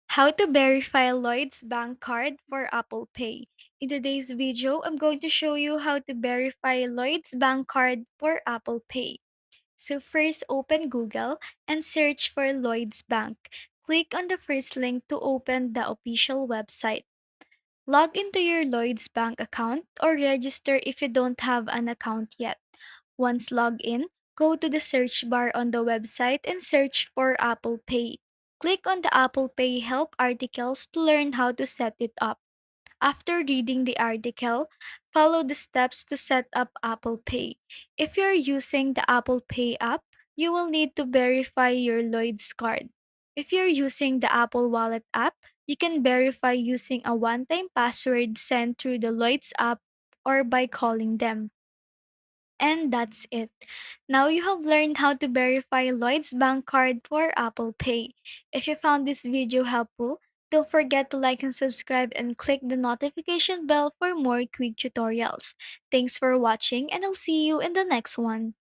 How to verify Lloyds Bank card for Apple Pay. In today's video, I'm going to show you how to verify Lloyds Bank card for Apple Pay. So first, open Google and search for Lloyds Bank. Click on the first link to open the official website. Log into your Lloyds Bank account or register if you don't have an account yet. Once logged in, go to the search bar on the website and search for Apple Pay. Click on the Apple Pay help articles to learn how to set it up. After reading the article, follow the steps to set up Apple Pay. If you're using the Apple Pay app, you will need to verify your Lloyds card. If you're using the Apple Wallet app, you can verify using a one time password sent through the Lloyds app or by calling them. And that's it. Now you have learned how to verify Lloyd's bank card for Apple Pay. If you found this video helpful, don't forget to like and subscribe and click the notification bell for more quick tutorials. Thanks for watching and I'll see you in the next one.